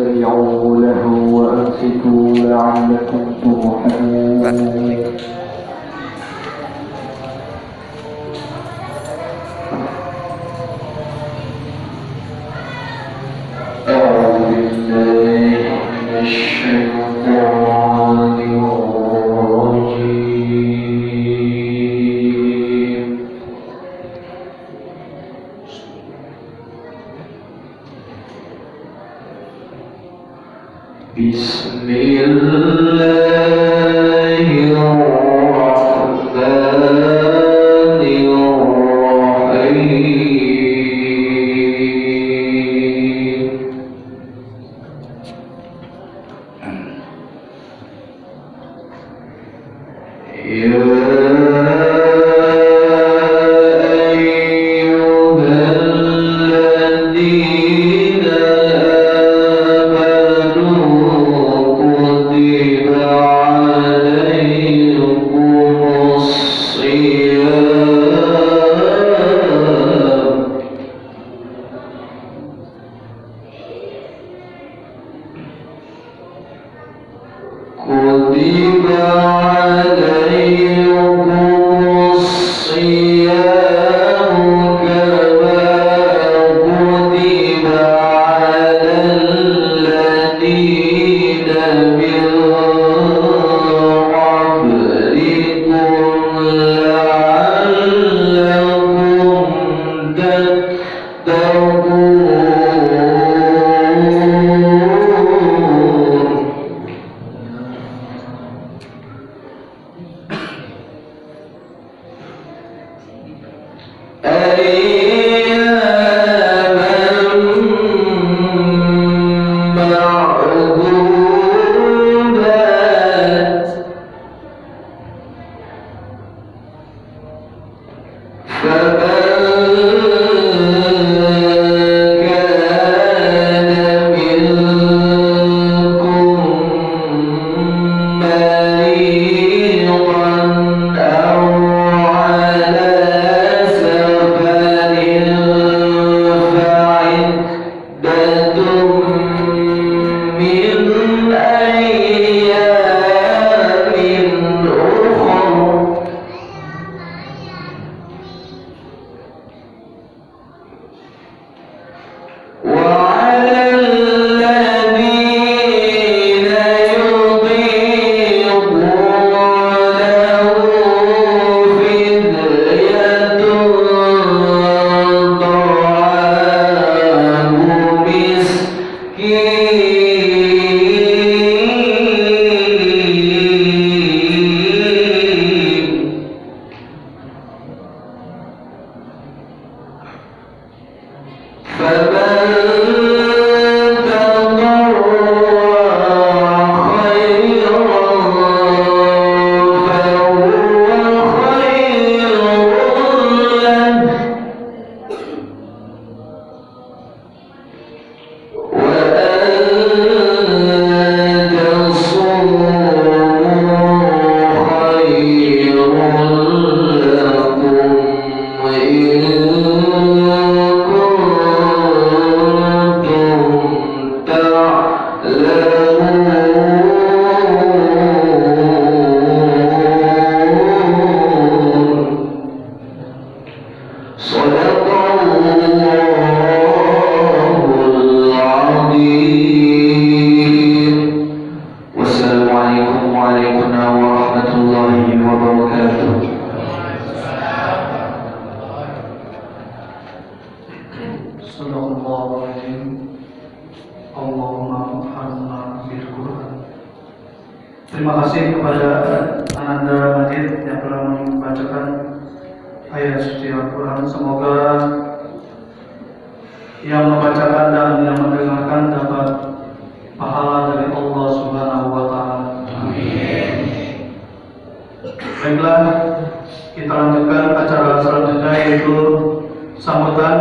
فاستمعوا له وأنصتوا لعلكم ترحمون. أعوذ بالله من الشيطان الرجيم. بسم الله الرحمن الرحيم. يا كتب عليكم الصيام كما كتب على الذين من قبلكم لعلكم تتقون. Terima kasih kepada Ananda Majid yang telah membacakan ayat suci Al-Quran. Semoga yang membacakan dan yang mendengarkan dapat pahala dari Allah Subhanahu wa Ta'ala. Amin. Baiklah, kita lanjutkan acara selanjutnya, yaitu sambutan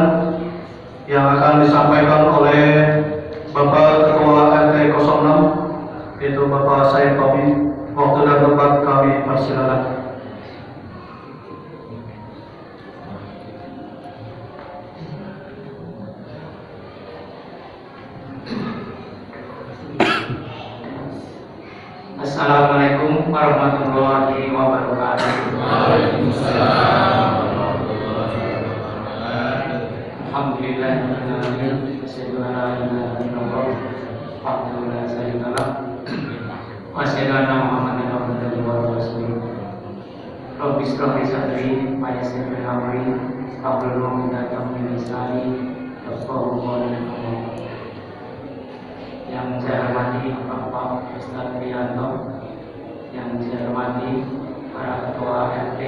yang akan disampaikan oleh Bapak Ketua RT 06, yaitu Bapak Said Tommy. Waktu dan tempat kami persilakan. Assalamualaikum warahmatullahi wabarakatuh. Alhamdulillah, asyhadu an la ilaha illallah wahdahu la syarika lah wa asyhadu anna Muhammadan abduhu wa rasuluh. Rabbi shrah li sadri wa yassir li amri wahlul 'uqdatam min lisani yafqahu qawli. Yang saya hormati Bapak Ustaz Priyanto, yang saya hormati para ketua RT,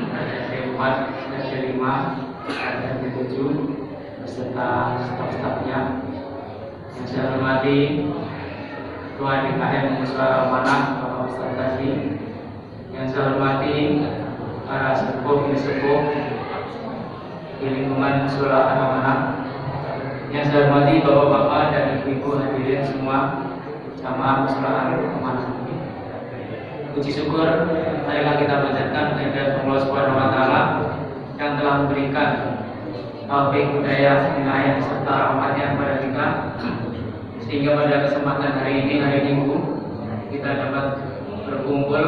RT 4, RT 5, RT 7, beserta staf-stafnya. Yang saya hormati Ketua DKM Musyawarah Amanah Bapak Ustaz Tadi, yang saya hormati para sepuh di lingkungan Musyawarah Amanah, yang saya hormati bapak-bapak dan ibu-ibu hadirin semua jamaah Musyawarah Amanah. Puji syukur marilah kita panjatkan kehadirat Allah Subhanahu wa taala yang telah memberikan taufik, hidayah, inayah serta rahmatnya kepada kita, sehingga pada kesempatan hari ini, hari Minggu, kita dapat berkumpul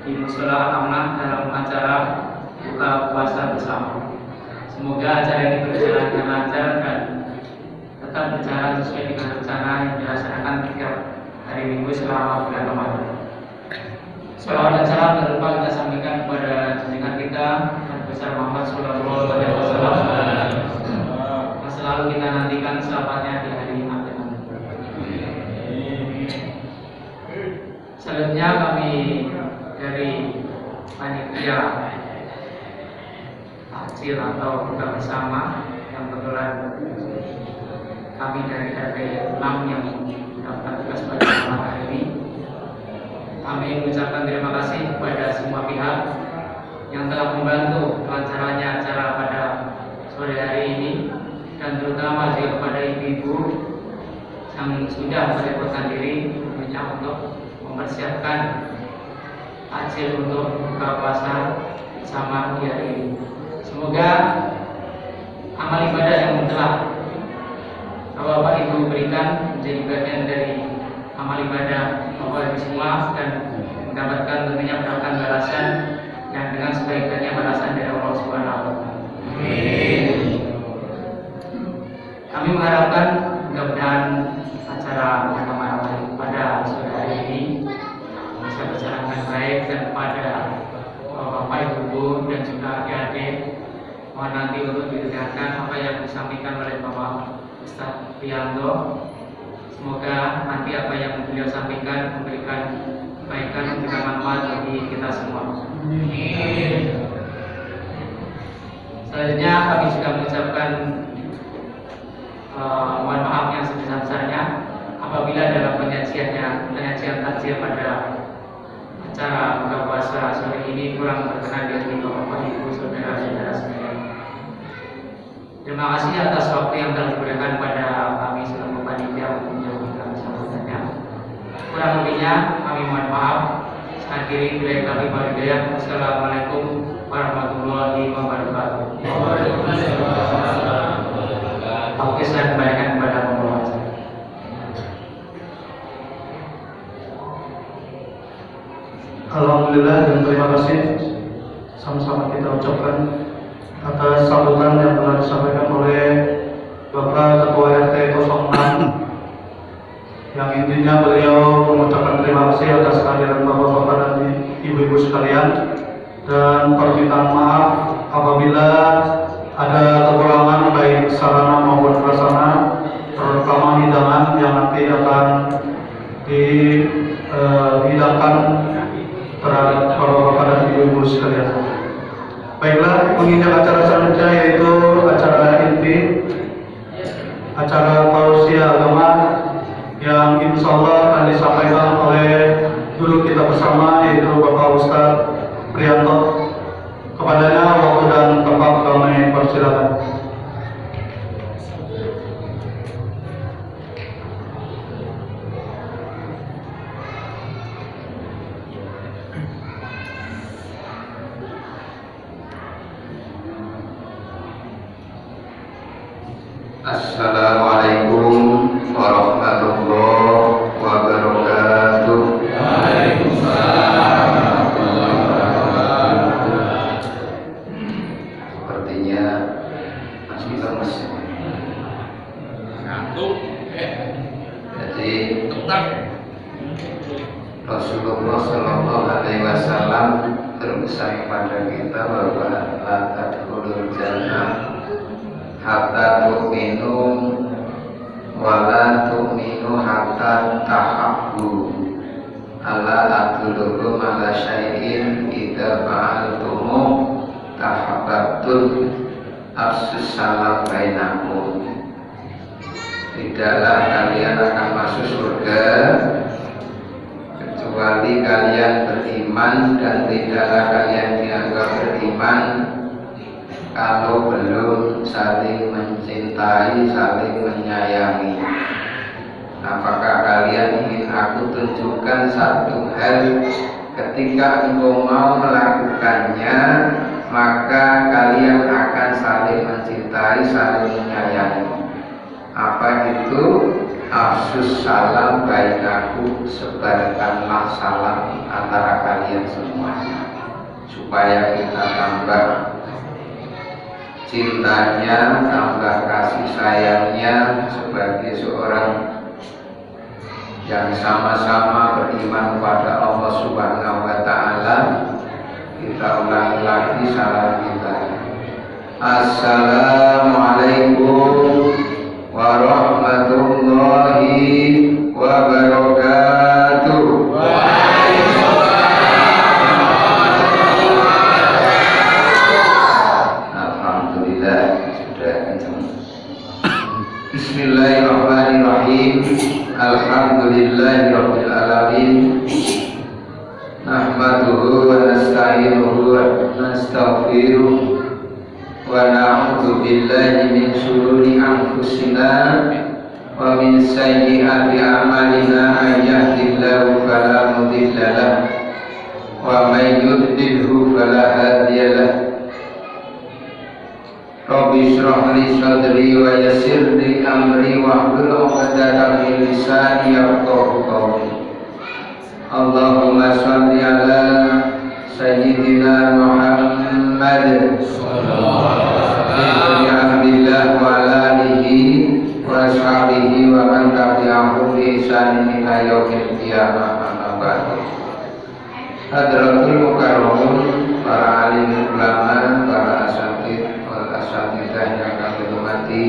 di Musyawarah Amanah dalam acara buka puasa bersama. Semoga acara ini berjalan dengan lancar dan tetap berjalan sesuai dengan rencana yang dilaksanakan tiap hari Minggu selama bulan Ramadan. Salawat dan salam terlupa kita sampaikan kepada junjungan kita Nabi besar Muhammad Sallallahu Alaihi Wasallam yang selalu kita nantikan selamatnya di hari akhir. Selanjutnya kami dari panitia takjil atau buka bersama yang kebetulan kami dari RT 6 yang mendapatkan tugas pada malam hari ini, kami mengucapkan terima kasih kepada semua pihak yang telah membantu kelancarannya acara pada sore hari ini, dan terutama juga kepada ibu-ibu yang sudah merepotkan diri tentunya untuk mempersiapkan takjil untuk buka puasa bersama di hari ini. Semoga amal ibadah yang telah Bapak Ibu berikan menjadi bagian dari amal ibadah Bapak Ibu semua, dan mendapatkan tentunya balasan yang dengan sebaik-baiknya balasan dari Allah Subhanahu wa taala. Kami mengharapkan mudah-mudahan acara malam pada sore hari ini bisa berjalan dengan baik, dan kepada Bapak Ibu dan juga adik-adik mohon nanti untuk didengarkan apa yang disampaikan oleh Bapak Ustaz Priyanto. Semoga nanti apa yang beliau sampaikan memberikan kebaikan dan manfaat bagi kita semua. Selanjutnya kami juga mengucapkan mohon maaf yang sebesar-besarnya apabila dalam penyajian takjil pada acara buka puasa sore ini kurang berkenan di hati Bapak Ibu saudara-saudara sekalian. Terima kasih atas waktu yang telah diberikan pada kami selaku panitia untuk menjalankan sambutannya. Kurang lebihnya kami mohon maaf. Akhiri bila kami berhidayah. Wassalamualaikum warahmatullahi wabarakatuh. Oke, saya kembalikan kepada pembawa. Alhamdulillah dan terima kasih sama-sama kita ucapkan atas sambutan yang telah disampaikan oleh Bapak Ketua RT 06, yang intinya beliau mengucapkan terima kasih atas kehadiran Bapak-Bapak dan Ibu-Ibu sekalian, dan permintaan maaf apabila ada kekurangan baik sarana maupun prasarana, terutama hidangan yang nanti akan dihidangkan terhadap Bapak-Bapak dan Ibu-Ibu sekalian. Baiklah, menginjak acara selanjutnya yaitu acara inti, acara tausiah agama yang insya Allah akan disampaikan oleh guru kita bersama yaitu Bapak Ustaz Priyanto. Kepadanya waktu dan tempat kami persilakan. Assalamualaikum warahmatullahi wabarakatuh. Rasulullah Sallallahu Alaihi Wasallam berpesan kepada kita bahwa la tadkhulul jannah hatta tu'minu wa la tu'minu hatta tahabbu. Alla adullukum ala syai'in idza fa'altumu tahabbtum afsus salam bainakum. Tidaklah kalian akan masuk surga kecuali kalian beriman, dan tidaklah kalian dianggap beriman kalau belum saling mencintai, saling menyayangi. Apakah kalian ingin aku tunjukkan satu hal, ketika engkau mau melakukannya maka kalian akan saling mencintai, saling menyayangi. Apa itu? Afsus salam bainakum, sebarkanlah salam antara kalian semuanya, supaya kita tambah cintanya, tambah kasih sayangnya sebagai seorang yang sama-sama beriman kepada Allah Subhanahu wa Ta'ala. Kita ulangi lagi salam kita. Assalamualaikum warahmatullahi wabarakatuh. Alhamdulillah, sudah kencang. Bismillahirrahmanirrahim. Alhamdulillahirabbil alamin. Nahmaduhu wa nasta'inuhu wa nastaghfiruh wa na'udzu billahi min shururi anfusina wa min sayyiati a'malina. May yahdihillahu fala mudilla lahu wa may yudlilhu fala hadiya lahu. Rabbi shrah li sadri wa yassir li amri wahlul 'uqdatam min lisani yafqahu qawli. Allahumma shalli ala sayyidina Muhammad Alhamdulillah wa ala alihi wa ashabihi wa man tabi'ahum bi ihsanin ila yaumil qiyamah. Amma ba'du. Hadratul mukarramun, para alim ulama, para asatidz wal asatidzah yang kami hormati,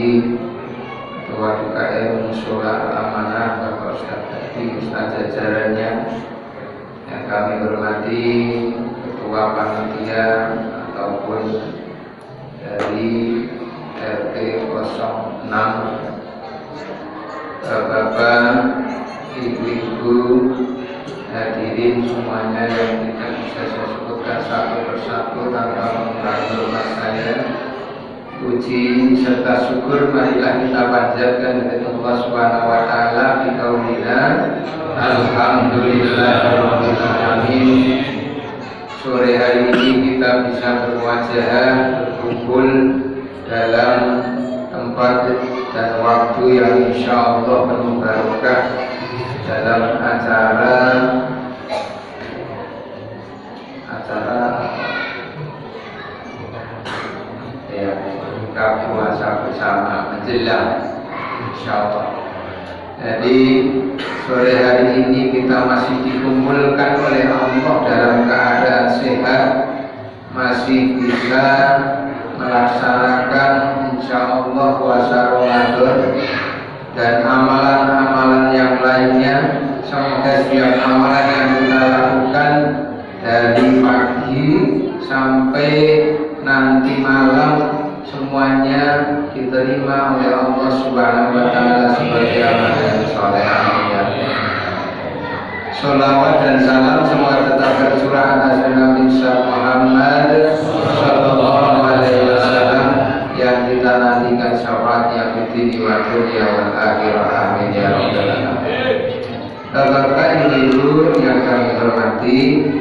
Ketua DKM Mushola Al-Amanah Bapak Ustaz Tadi, Ustaz jajarannya yang kami hormati, Ketua Panitia ataupun dari RT 06, Bapak, Ibu-ibu, hadirin semuanya yang tidak bisa saya sebutkan satu persatu tanpa mengurangi hormat saya. Puji serta syukur marilah kita panjatkan kepada Allah Subhanahu wa Ta'ala bi qaulina alhamdulillahirabbil alamin. Sore hari ini kita bisa bermuajahah, berkumpul dalam tempat dan waktu yang insya Allah penuh barokah dalam acara ya, buka puasa bersama menjelang insyaallah. Jadi sore hari ini kita masih dikumpulkan oleh Allah dalam keadaan sehat, masih bisa melaksanakan insyaallah puasa Ramadan dan amalan-amalan yang lainnya. Semoga setiap amalan yang kita lakukan dari pagi sampai nanti malam semuanya diterima oleh Allah Subhanahu wa Ta'ala sebagai amalan yang saleh. Sholawat dan salam semoga tetap tercurah atas Nabi Muhammad Sallallahu Alaihi Wasallam yang kita nantikan syafaatnya di dunia wal akhirah. Amin ya rabbal alamin. Bapak Ibu yang kami hormati,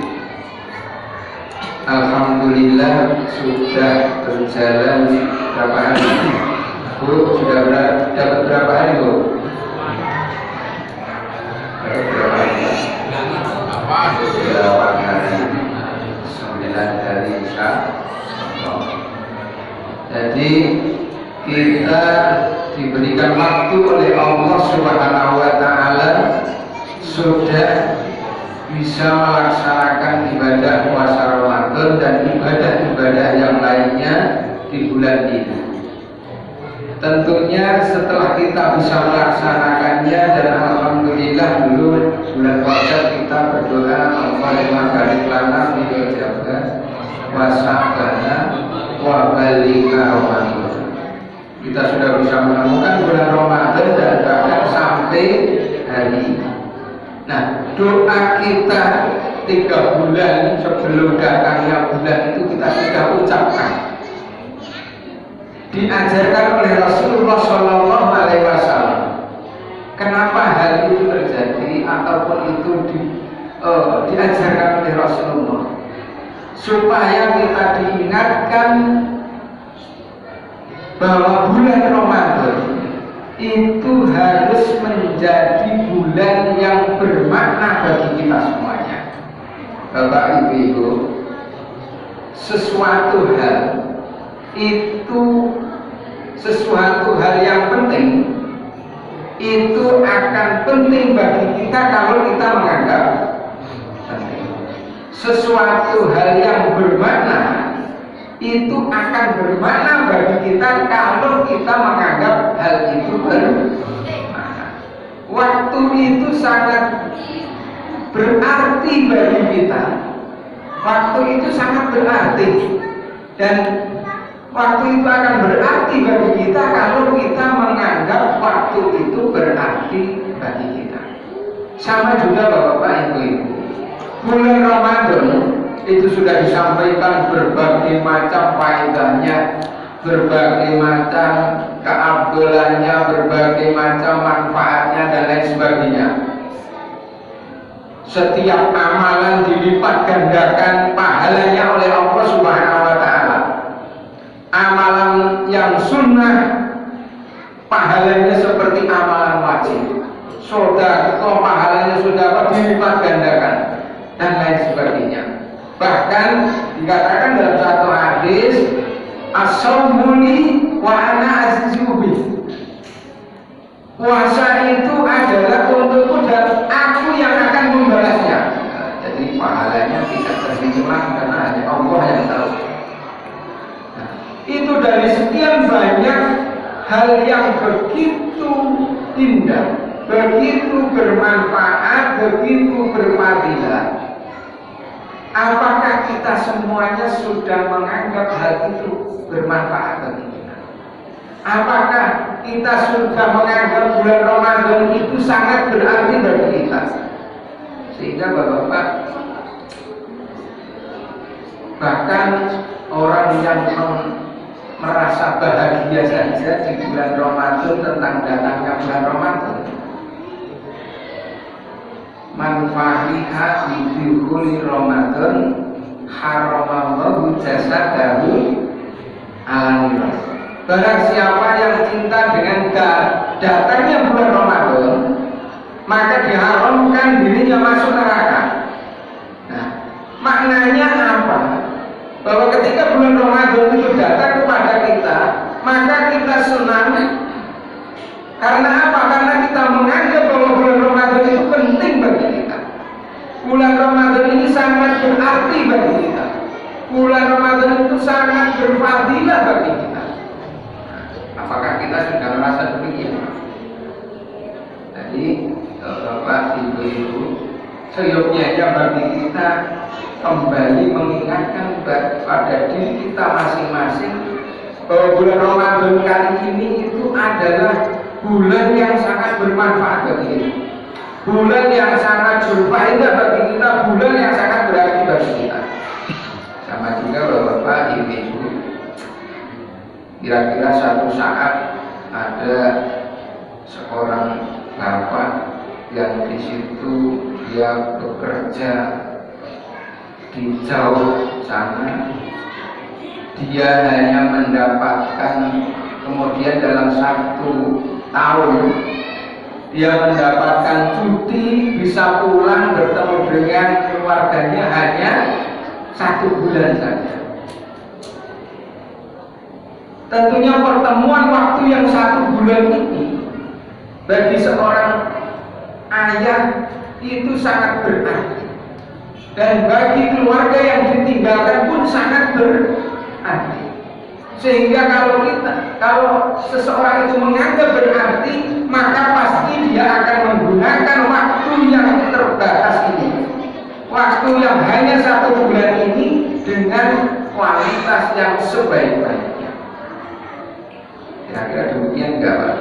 alhamdulillah sudah berjalan berapa hari? Bu, sudah dapat berapa hari, Bu? Berapa hari? 8 hari, 9 hari Isya. Jadi kita diberikan waktu oleh Allah Subhanahu wa Ta'ala sudah bisa melaksanakan ibadah puasa Ramadan dan ibadah-ibadah yang lainnya di bulan ini. Tentunya setelah kita bisa melaksanakannya, dan alhamdulillah dulu bulan puasa kita berdoa Allahumma barik lana fi Rajab wa Sya'ban wa ballighna Ramadan. Kita sudah bisa menemukan bulan Ramadan dan bahkan sampai hari ini. Nah, doa kita 3 bulan sebelum datangnya bulan itu kita sudah ucapkan, diajarkan oleh Rasulullah Shallallahu Alaihi Wasallam. Kenapa hal itu terjadi ataupun itu diajarkan oleh Rasulullah? Supaya kita diingatkan bahwa bulan Ramadan itu harus menjadi bulan yang bermakna bagi kita semuanya. Bapak Ibu, sesuatu hal yang penting itu akan penting bagi kita kalau kita menganggap penting. Sesuatu hal yang bermakna itu akan bermakna bagi kita kalau kita menganggap hal itu bermakna. Waktu itu sangat berarti bagi kita. Waktu itu sangat berarti, dan waktu itu akan berarti bagi kita kalau kita menganggap waktu itu berarti bagi kita. Sama juga Bapak Ibu, bulan Ramadan itu sudah disampaikan berbagai macam faedahnya, berbagai macam keabdalannya, berbagai macam manfaatnya dan lain sebagainya. Setiap amalan dilipat gandakan pahalanya oleh Allah Subhanahu wa Ta'ala. Amalan yang sunnah pahalanya seperti amalan wajib. Sedekah pahalanya sedekah dilipat gandakan dan lain sebagainya. Bahkan dikatakan dalam satu hadis, as-shaumuli wa ana azizubi. Puasa itu adalah untukku dan aku yang akan membalasnya. Jadi pahalanya tidak terhitung karena hanya Allah yang tahu. Itu dari sekian banyak hal yang begitu indah, begitu bermanfaat, begitu berfadilah. Apakah kita semuanya sudah menganggap hal itu bermanfaat bagi kita? Apakah kita sudah menganggap bulan Ramadan itu sangat berarti bagi kita? Sehingga Bapak-Bapak, bahkan orang yang merasa bahagia saja di bulan Ramadan tentang datangnya bulan Ramadan, man fariha bidukhuli Ramadan haramallahu jasadahu alaniras. Barang siapa yang cinta dengan datangnya bulan Ramadan, maka diharamkan dirinya masuk neraka. Nah, maknanya apa? Bahwa ketika bulan Ramadan itu datang kepada kita, maka kita senang. Karena apa? Karena kita menganggap bahwa bulan Ramadan itu penting bagi kita. Bulan Ramadan ini sangat berarti bagi kita. Bulan Ramadan itu sangat berfadilah bagi kita. Apakah kita sudah merasa demikian? Jadi Bapak Ibu, seyogyanya bagi kita kembali mengingatkan pada diri kita masing-masing bahwa bulan Ramadan kali ini itu adalah bulan yang sangat bermanfaat bagi kita, bulan yang sangat berfaedah bagi kita, bulan yang sangat berarti bagi kita. Sama juga Bapak Ibu, kira-kira satu saat ada seorang bapak yang di situ dia bekerja di jauh sana, dia hanya mendapatkan, kemudian dalam 1 tahun dia mendapatkan cuti, bisa pulang bertemu dengan keluarganya hanya 1 bulan saja. Tentunya pertemuan waktu yang 1 bulan ini bagi seorang ayah itu sangat berarti. dan bagi keluarga yang ditinggalkan pun sangat berarti. Sehingga kalau seseorang itu menganggap berarti, maka pasti dia akan menggunakan waktu yang terbatas ini, waktu yang hanya 1 bulan ini, dengan kualitas yang sebaik-baiknya. Kira-kira demikian enggak Pak?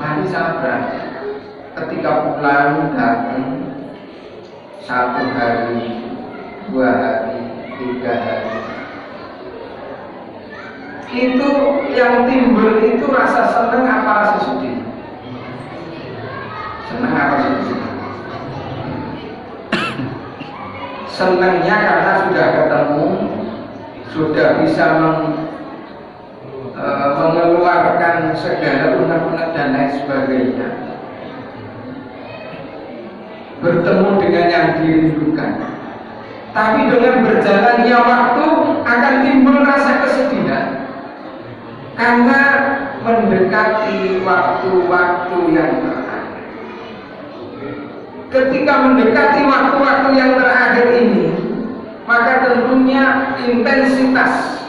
Mari sangat berarti. Ketika pulang datang 1 hari, 2 hari, 3 hari, itu yang timbul itu rasa senang apa rasa sedih? Senang apa sedih? Senangnya karena sudah ketemu, sudah bisa mengeluarkan segala unek-unek dan lain sebagainya, bertemu dengan yang dirindukan. Tapi dengan berjalannya waktu akan timbul rasa kesedihan, karena mendekati waktu-waktu yang terakhir. Ketika mendekati waktu-waktu yang terakhir ini, maka tentunya intensitas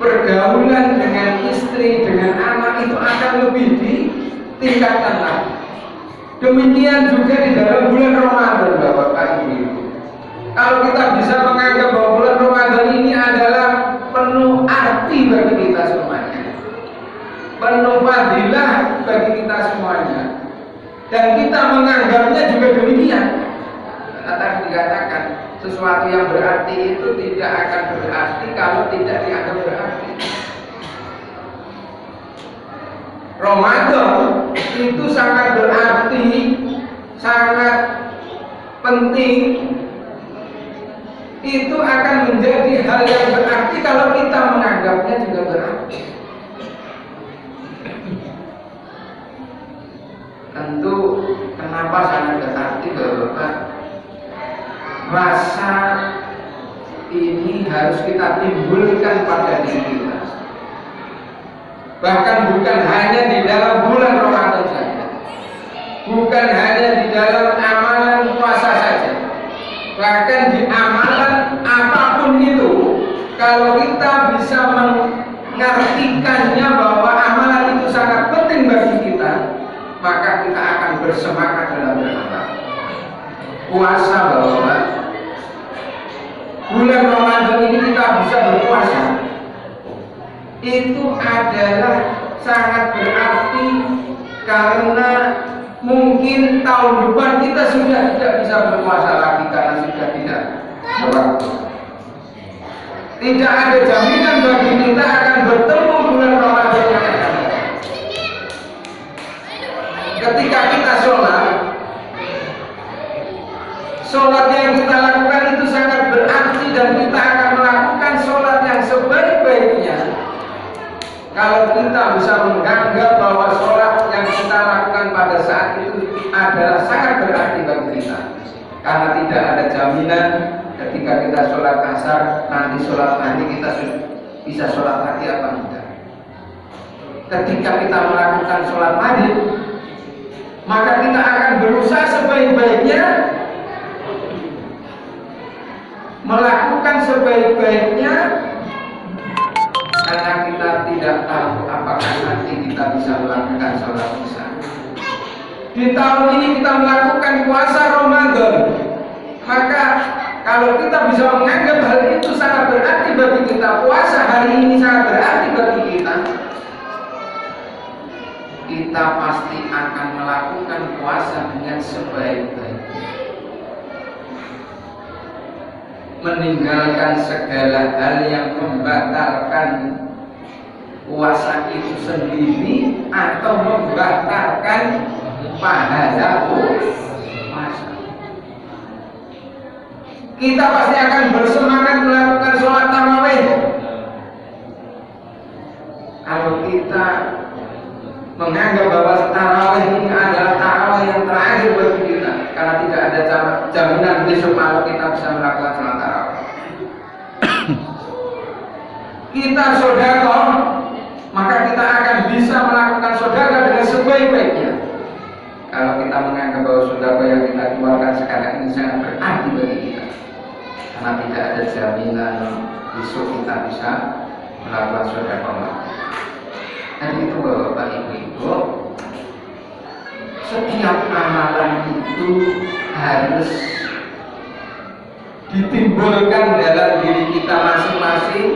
pergaulan dengan istri, dengan anak itu akan lebih ditingkatkan lagi. Demikian juga di dalam bulan Ramadan, Bapak Ibu. Kalau kita bisa menganggap bahwa bulan Ramadan ini adalah penuh arti bagi kita semuanya, penuh fadilah bagi kita semuanya, dan kita menganggapnya juga demikian. Karena tadi dikatakan sesuatu yang berarti itu tidak akan berarti kalau tidak dianggap berarti. Ramadan itu sangat berarti, sangat penting. Itu akan menjadi hal yang berarti kalau kita menganggapnya juga berarti. Tentu kenapa sangat berarti Bapak? Rasa ini harus kita timbulkan pada diri kita. Bahkan bukan hanya di dalam bulan Ramadan saja, bukan hanya di dalam amalan puasa saja, bahkan di amalan apapun itu, kalau kita bisa mengartikannya bahwa amalan itu sangat penting bagi kita, maka kita akan bersemangat dalam beramal. Puasa Bapak, bulan Ramadan ini kita bisa berpuasa, itu adalah sangat berarti, karena mungkin tahun depan kita sudah tidak bisa berpuasa lagi karena sudah tidak berwaktu. Tidak ada jaminan bagi kita akan bertemu bulan Ramadan yang akan datang. Ketika kita sholat yang kita lakukan itu sangat berarti, dan kita akan melakukan sholat yang sebaik-baiknya kalau kita bisa menganggap bahwa sholat yang kita lakukan pada saat itu adalah sangat berarti bagi kita. Karena tidak ada jaminan ketika kita sholat asar, nanti sholat maghrib kita bisa sholat lagi apa tidak. Ketika kita melakukan sholat maghrib, maka kita akan berusaha sebaik-baiknya, melakukan sebaik-baiknya, karena kita tidak tahu apakah nanti kita bisa melakukan sholat isya. Di tahun ini kita melakukan puasa Ramadan, maka kalau kita bisa menganggap hal itu sangat berarti bagi kita, puasa hari ini sangat berarti bagi kita, kita pasti akan melakukan puasa dengan sebaik-baiknya, meninggalkan segala hal yang membatalkan puasa itu sendiri atau membatalkan pahala puasa. Kita pasti akan bersemangat melakukan sholat tarawih kalau kita menganggap bahwa tarawih ini adalah tarawih yang terakhir bagi kita, karena tidak ada jaminan besok malam kita bisa melakukan sholat tarawih. Kita sedekah, maka kita akan bisa melakukan sedekah dengan sebaik-baiknya kalau kita kita menganggap bahwa sedekah yang kita keluarkan sekarang ini sangat berarti bagi kita, karena tidak ada jaminan besok kita bisa melakukan sedekah. Dan itu Bapak Ibu, setiap amalan itu harus ditimbulkan dalam diri kita masing-masing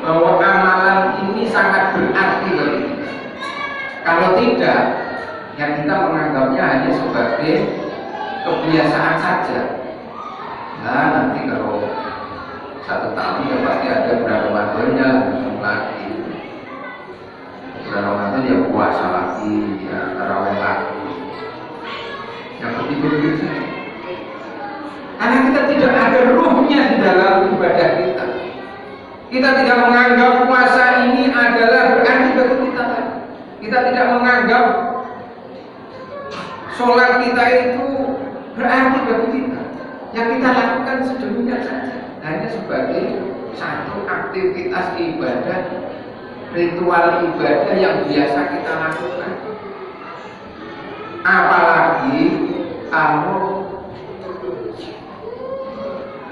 bahwa amalan ini sangat berarti bagi kita. Kalau tidak, ya kita menganggapnya hanya sebagai kebiasaan saja. Nah, nanti kalau 1 tahun ya pasti ada bulan Ramadannya lagi. Bulan Ramadan ya puasa lagi, ya tarawih lagi. Yang begitu saja. Karena kita tidak ada ruhnya di dalam ibadah kita. Kita tidak menganggap puasa ini adalah berarti bagi kita. Kita tidak menganggap sholat kita itu berarti bagi kita. Yang kita lakukan sedemikian saja, hanya sebagai satu aktivitas ibadah, ritual ibadah yang biasa kita lakukan. Apalagi kalau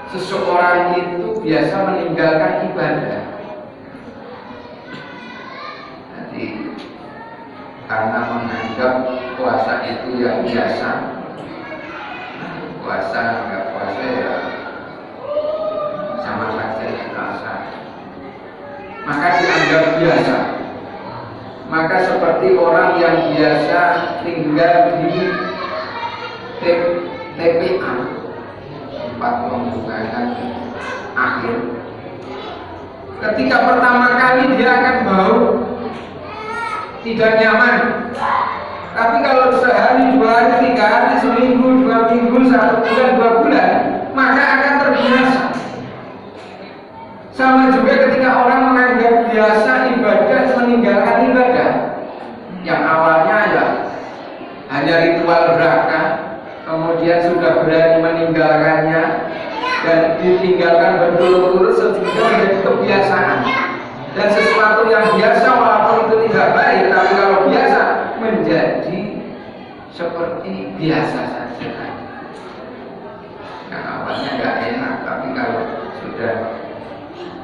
seseorang itu biasa meninggalkan ibadah. Jadi karena menganggap puasa itu yang biasa, puasa nggak puasa ya sama saja biasa, maka dianggap biasa. Maka seperti orang yang biasa tinggal di TPA, tempat pembukaan akhir. Ketika pertama kali dia akan bau tidak nyaman. Tapi kalau sehari, 2 hari, 3 hari, seminggu, 2 minggu, 1 bulan, 2 bulan, maka akan terbiasa. Sama juga ketika orang menganggap biasa ibadah meninggalkan ibadah yang awalnya ya hanya ritual beraka, kemudian sudah berani meninggalkannya dan ditinggalkan berturut-turut sehingga menjadi kebiasaan. Dan sesuatu yang biasa walaupun itu tidak baik, tapi kalau biasa menjadi seperti biasa saja. Yang awalnya nggak enak, tapi kalau sudah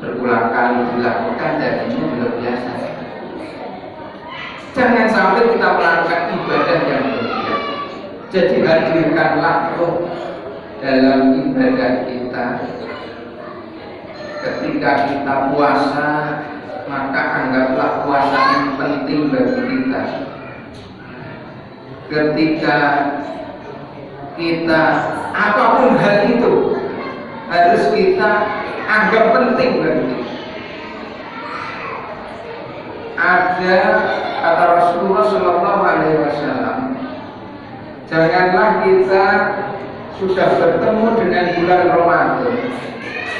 berulang kali dilakukan jadinya juga biasa. Jangan sampai kita melakukan ibadah yang berbeda. Jadi hadirkanlah roh dalam ibadah kita. Ketika kita puasa, maka anggaplah puasa yang penting bagi kita. Ketika kita apapun hal itu harus kita anggap penting bagi kita. Ada kata Rasulullah SAW, janganlah kita sudah bertemu dengan bulan Ramadan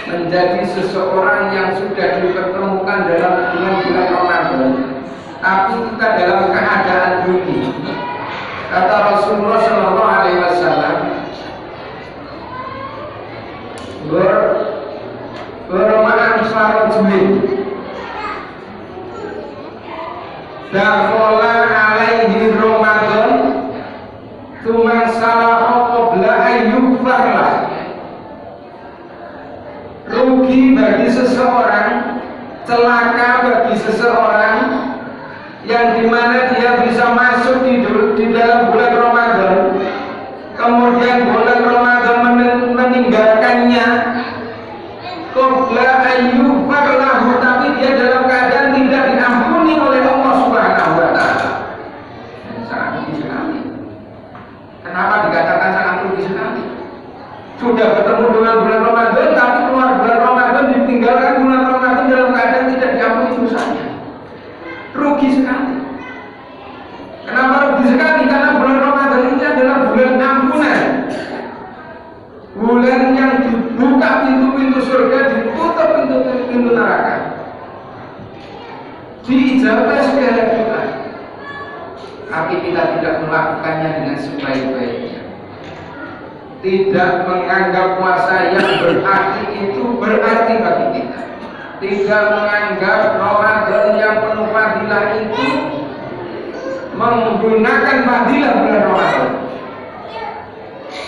menjadi seseorang yang sudah dipertemukan dalam bulan Ramadan, tapi kita dalam keadaan rugi. Kata Rasulullah SAW, berma'an sarajulin dakhala alaihi Ramadan tsumma salaha qabla ayyufarlah. Rugi bagi seseorang, celaka bagi seseorang yang dimana dia bisa masuk di dalam bulan Ramadan, kemudian bulan Ramadan meninggalkannya qabla ayyufarlahu, tapi dia dalam keadaan tidak diampuni oleh Allah Subhanahu wa taala. Sangat rugi sekali. Kenapa dikatakan sangat rugi sekali? Sudah bertemu dengan bulan Ramadan, tapi keluar bulan Ramadan ditinggalkan bulan Ramadan dalam keadaan tidak diampuni dosanya. Rugi sekali. Kenapa rugi sekali? Karena bulan Ramadan ini adalah bulan ampunan, bulan yang dibuka pintu-pintu surga, ditutup pintu-pintu neraka, diijabah segala doa. Tapi kita tidak melakukannya dengan sebaik-baiknya. Tidak menganggap puasa yang berarti itu berarti bagi kita. Tidak menganggap Ramadan yang penuh fadilah itu menggunakan fadilah bulan Ramadan.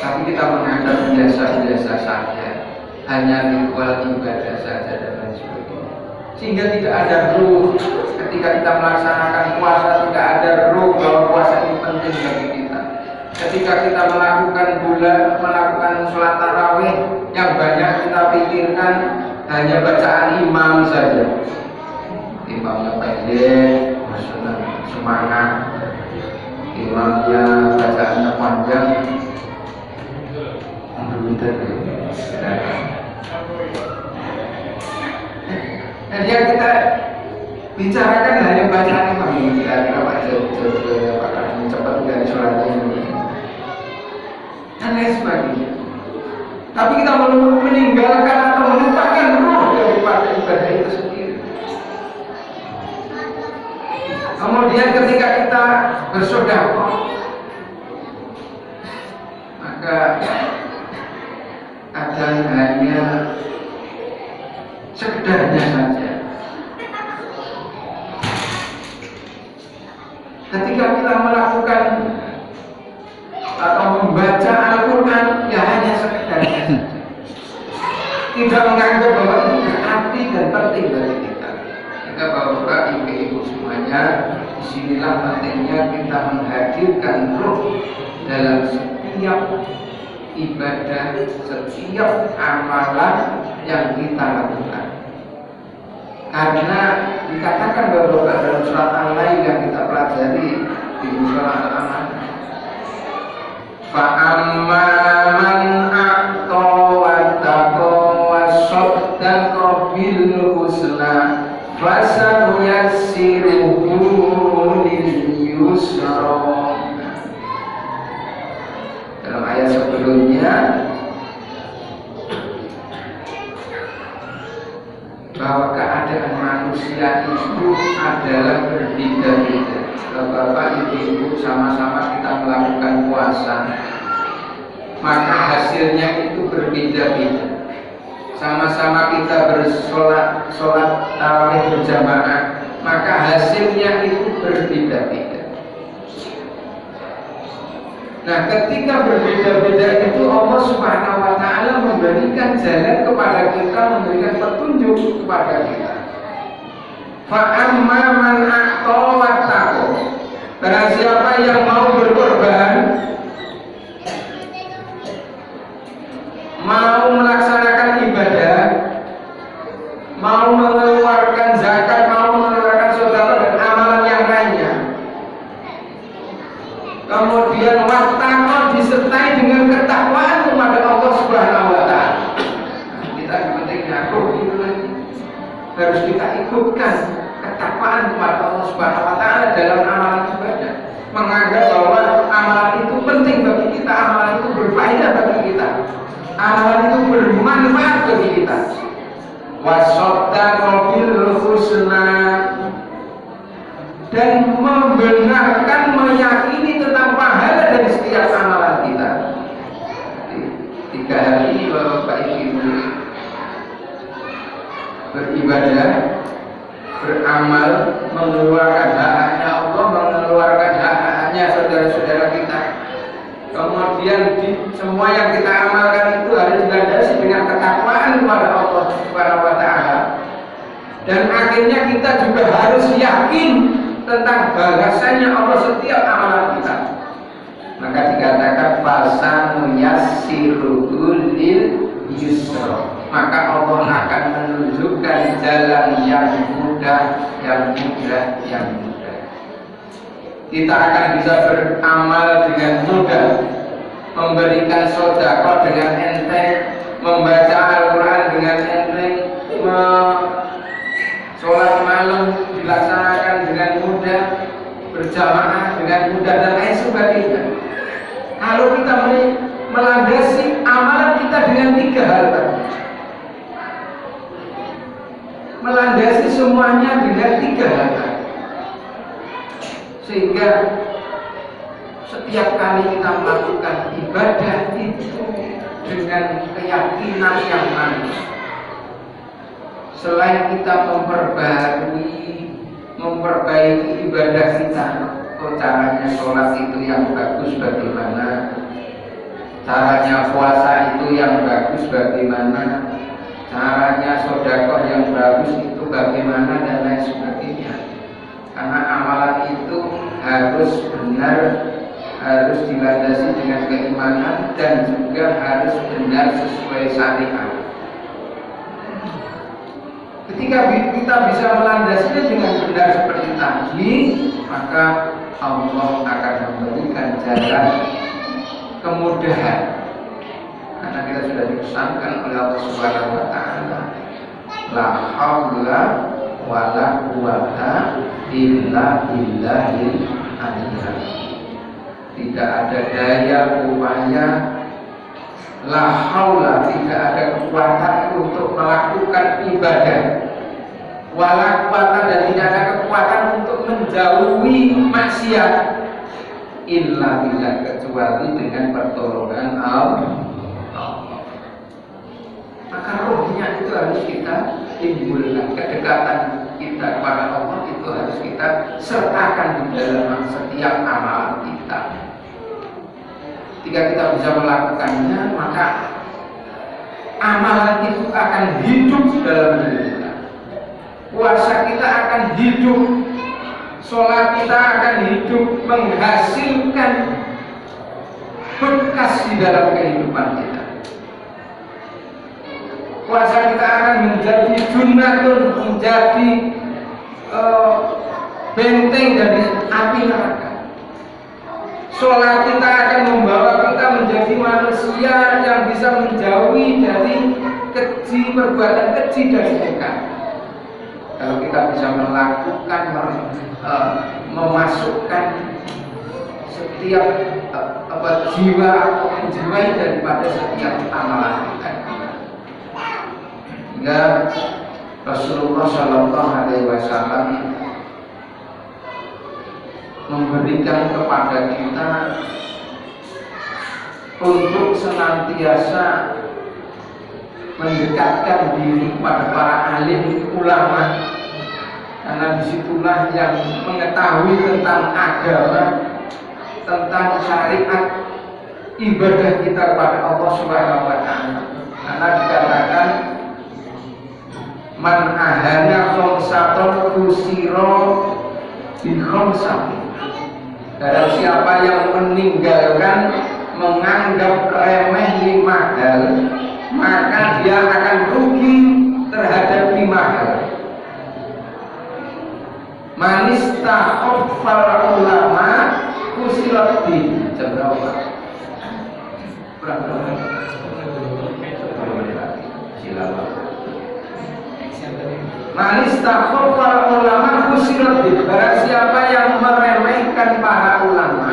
tapi kita menganggap biasa-biasa saja, hanya ritual ibadah saja dan lain sebagainya, sehingga tidak ada ruh ketika kita melaksanakan puasa. Tidak ada ruh bahwa puasa ini penting bagi kita. Ketika kita melakukan sholat tarawih, yang banyak kita pikirkan hanya bacaan imam saja. Imamnya pendek, maksudnya semangat. Imamnya bacaannya panjang. Dan yang kita bicarakan hanya bacaan imam. Kira-kira Pak Jojo akan cepat dari sholatnya ini dan lain sebagainya. Tapi kita meninggalkan atau melupakan ruh daripada ibadah itu sendiri. Kemudian ketika kita bersedekah, maka kadang hanya sekedarnya saja. Ketika kita melakukan atau membaca Al-Quran, ya hanya sekedarnya saja. Tidak menganggap bahwa itu berarti dan penting bagi kita. Kita bapak ibu-ibu semuanya, disinilah pentingnya kita menghadirkan ruh dalam setiap ibadah, setiap amalan yang kita lakukan. Karena dikatakan bahwa dalam surat Al-Lail yang kita pelajari di surah Al-Amanah, fa'amma man a'ta wattaqa wasaddaqa bil husna fasanuyassiruhu lil yusra. Dalam ayat sebelumnya bahwa keadaan manusia itu adalah berbeda-beda. Bapak ibu sama-sama kita melakukan puasa, maka hasilnya itu berbeda-beda. Sama-sama kita sholat tarawih berjamaah, maka hasilnya itu berbeda-beda. Nah, ketika berbeda-beda itu Allah Subhanahu wa Ta'ala memberikan jalan kepada kita, memberikan petunjuk kepada kita. Fa'amma man a'ta wattaqa. Barang siapa yang mau berkorban, mau melaksanakan ibadah, mau mengeluarkan zakat, mau mengeluarkan sedekah dan amalan yang lainnya, kemudian wattaqo disertai dengan ketakwaan kepada Allah Subhanahu wa Ta'ala. Kita pentingnya itu lagi. Harus kita ikutkan ketakwaan kepada Allah Subhanahu wa Ta'ala dalam amalan ibadah. Menganggap bahwa amalan itu penting bagi kita, amalan itu berfaedah bagi kita, amalan itu bermanfaat bagi kita. Wasaddaqa bil husna, dan membenarkan, meyakini tentang pahala dari setiap amalan kita. 3 hari ini Bapak Ibu beribadah, beramal, mengeluarkan hak-haknya Allah, mengeluarkan hak-haknya saudara-saudara kita. Kemudian semua yang kita amalkan itu harus dilandasi dengan ketakwaan kepada Allah Subhanahu wa Ta'ala. Dan akhirnya kita juga harus yakin tentang bahasanya Allah setiap amalan kita. Maka dikatakan fasanuyassiruhu lil yusra, maka Allah akan menunjukkan jalan yang mudah, yang mudah, yang mudah. Kita akan bisa beramal dengan mudah, memberikan sedekah dengan enteng, membaca Al-Quran dengan enteng, sholat malam dilaksanakan dengan mudah, berjamaah dengan mudah dan lain sebagainya. Kalau kita melandasi amalan kita dengan 3 hal tadi, melandasi semuanya dengan 3 hal tadi, sehingga setiap kali kita melakukan ibadah itu dengan keyakinan yang manis. Selain kita memperbaiki ibadah kita, caranya sholat itu yang bagus bagaimana, caranya puasa itu yang bagus bagaimana, caranya sedekah yang bagus itu bagaimana, dan lain sebagainya. Karena amalan itu harus benar, harus dilandasi dengan keimanan, dan juga harus benar sesuai syariat. Ketika kita bisa melandasinya dengan benar seperti tadi, maka Allah akan memberikan jalan kemudahan. Karena kita sudah dipesankan oleh Allah Subhanahu wa taala, la haula wala quwata illa billahil aliyyil. Tidak ada daya upaya, la haula, tidak ada kekuatan untuk melakukan ibadah, wala quwata, dan tidak ada kekuatan untuk menjauhi maksiat, illa billah, kecuali dengan pertolongan Allah. Maka rohnya itu harus kita timbulkan, kedekatan kita kepada Allah itu harus kita sertakan di dalam setiap amalan kita. Ketika kita bisa melakukannya, maka amalan itu akan hidup dalam diri kita. Puasa kita akan hidup, sholat kita akan hidup, menghasilkan bekas di dalam kehidupan kita. Puasa kita akan menjadi junnatun, menjadi benteng dari api neraka. Sholat kita akan membawa kita menjadi manusia yang bisa menjauhi dari keji, perbuatan keji dan mereka. Kalau kita bisa melakukan, memasukkan setiap jiwa atau menjiwai daripada setiap amalan kita. Hingga Rasulullah Shallallahu Alaihi Wasallam memberikan kepada kita untuk senantiasa mendekatkan diri pada para alim ulama, karena disitulah yang mengetahui tentang agama, tentang syariat ibadah kita kepada Allah Subhanahu wa taala. Karena dikatakan man ahana khamsatan kusiro bin khamsatin. Barang siapa yang meninggalkan, menganggap remeh 5 hal, maka dia akan rugi terhadap 5 hal. Manistakhafal ulama kusirat bin. Jam berapa? Berapa? Silakan. Manistakhafal ulama kusirat bin. Barang siapa yang meremehkan para ulama,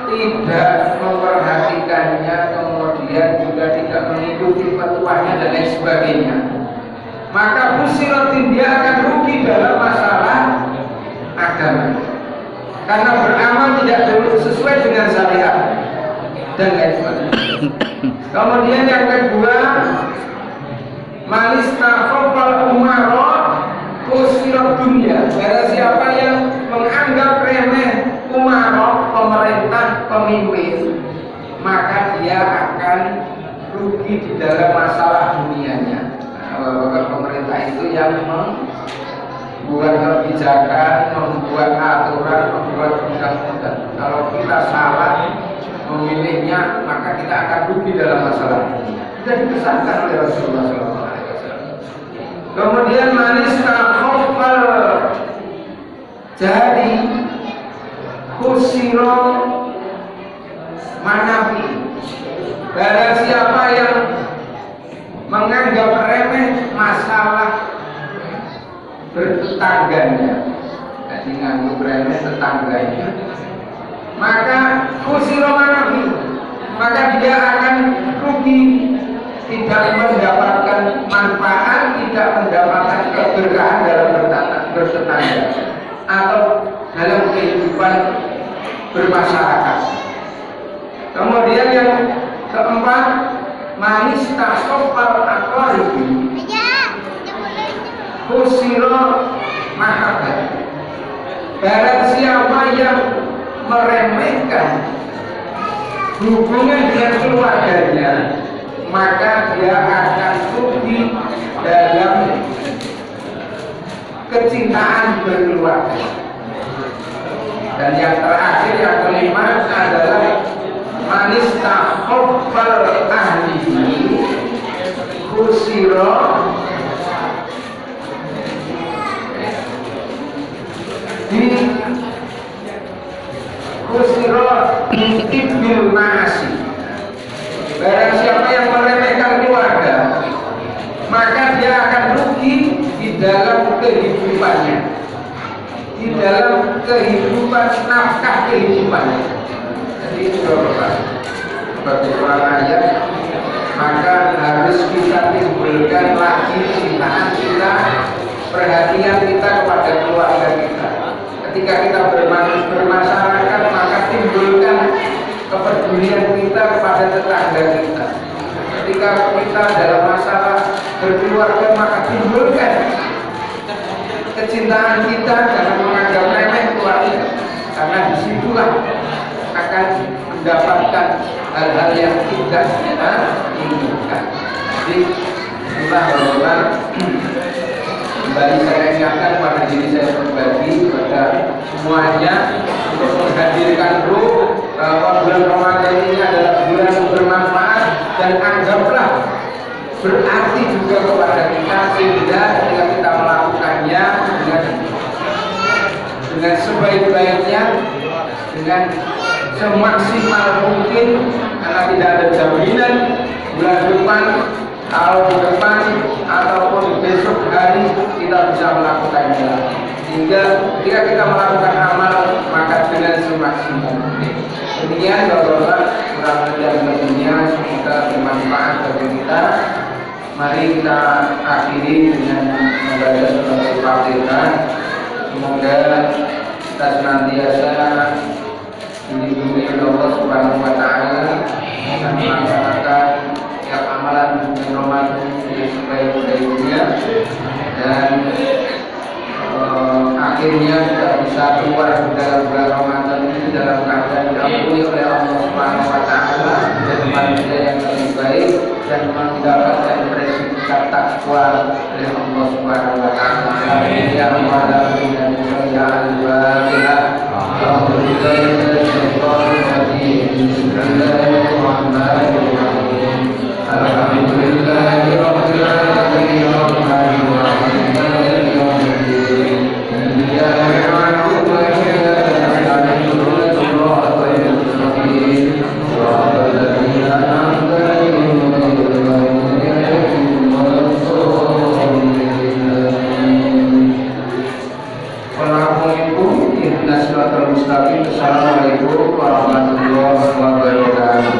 tidak memperhatikannya, kemudian juga tidak mengikuti petuahnya dan lain sebagainya, maka busiratin, dia akan rugi dalam masalah agama, karena beramal tidak sesuai dengan syariat dan lain sebagainya. Kemudian yang kedua, manistakhafal umara kusirat dunia. Barang siapa yang menganggap remeh umara, pemerintah, pemimpin, maka dia akan rugi di dalam masalah dunianya. Pemerintah itu yang membuat kebijakan, membuat aturan, membuat undang-undang. Kalau kita salah memilihnya, maka kita akan rugi dalam masalah dunia. Kita dipesankan oleh Rasulullah SAW. Kemudian manistakhafal jadi kusiro manafi. Barang siapa yang menganggap remeh masalah bertetangganya, jadi menganggap remeh tetangganya, maka kusiro manafi, maka dia akan rugi, tidak mendapatkan manfaat, tidak mendapatkan keberkahan dalam bertetangga atau dalam kehidupan bermasyarakat. Kemudian yang keempat, manistakhafal aqaribi kusiro mahabbah. Barang siapa yang meremehkan hubungan dengan keluarganya, maka dia akan rugi dalam kecintaan berkeluarga. Dan yang terakhir, yang kelima adalah manista hobbal ahlihi khusiro di khusiro intibil ma'asi. Barang siapa yang meremehkan keluarga, maka dia akan rugi di dalam kehidupannya, di dalam kehidupan, nafkah kehidupannya. Jadi itu Bapak, sebagai seorang ayah, maka harus kita timbulkan lagi cintaan kita, perhatian kita kepada keluarga kita. Ketika kita bermasyarakat, maka timbulkan kepedulian kita kepada tetangga kita. Ketika kita dalam masalah berkeluarga, maka timbulkan kecintaan kita, jangan menganggap remeh keluarga, karena disitulah akan mendapatkan hal-hal yang tidak kita inginkan. Jadi itulah bahwa kembali saya ingatkan pada diri saya pribadi, kepada semuanya, untuk menghadirkan ruh bahwa bulan Ramadan ini adalah bulan yang bermanfaat, dan anggaplah berarti juga kepada kita, sehingga ketika kita melakukannya dengan sebaik-baiknya, dengan semaksimal mungkin, karena tidak ada jaminan bulan depan, tahun depan, ataupun besok hari kita bisa melakukannya. Sehingga ketika kita melakukan amal, maka dengan semaksimal mungkin. Demikian Bapak-Bapak, kurang lebih dan lebihnya semoga bermanfaat bagi kita. Mari kita akhiri dengan membaca surat Al-Fatihah. Semoga kita senantiasa dilindungi oleh Allah Subhanahu wa Ta'ala dan melaksanakan setiap amalan bulan Ramadan dengan sebaik-baiknya, dan akhirnya kita bisa keluar dalam bulan Ramadan ini dalam keadaan diampuni oleh Allah Subhanahu wa Ta'ala, dan manusia yang lebih baik, dan mendapatkan predikat takwa oleh Allah Subhanahu wa Ta'ala. Amin ya rabbal alamin. Ya al-Fatihah. Alhamdulillahi rabbil alamin. Assalamualaikum warahmatullahi wabarakatuh.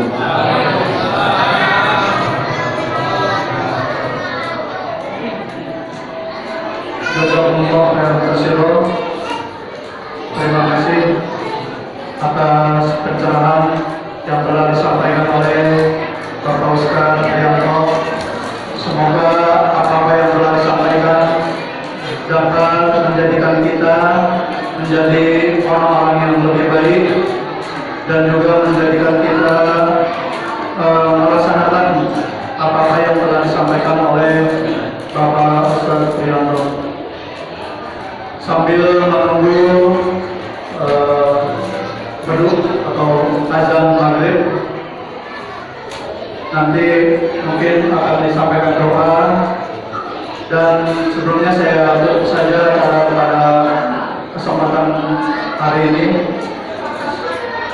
Jazakumullah khairan katsiran. Terima kasih atas pencerahan yang telah disampaikan oleh Bapak Ustaz Rianto. Semoga apa yang telah disampaikan dapat menjadikan kita menjadi orang-orang yang lebih baik, dan juga menjadikan kita melaksanakan apa yang telah disampaikan oleh Bapak Ustaz Rianto. Sambil menunggu beduk atau azan maghrib, nanti mungkin akan disampaikan doa. Dan sebelumnya saya tutup saja pada kesempatan hari ini.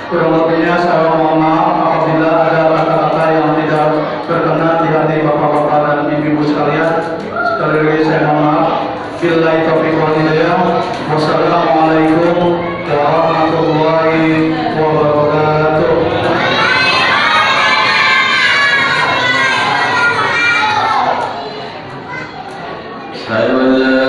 Kurang lebihnya saya mohon maaf apabila ada kata-kata yang tidak berkenan di hati bapak-bapak dan ibu-ibu sekalian. Sekali lagi saya mohon maaf. Billahi taufiq wal hidayah. Wassalamualaikum warahmatullahi wabarakatuh. Nas'alullah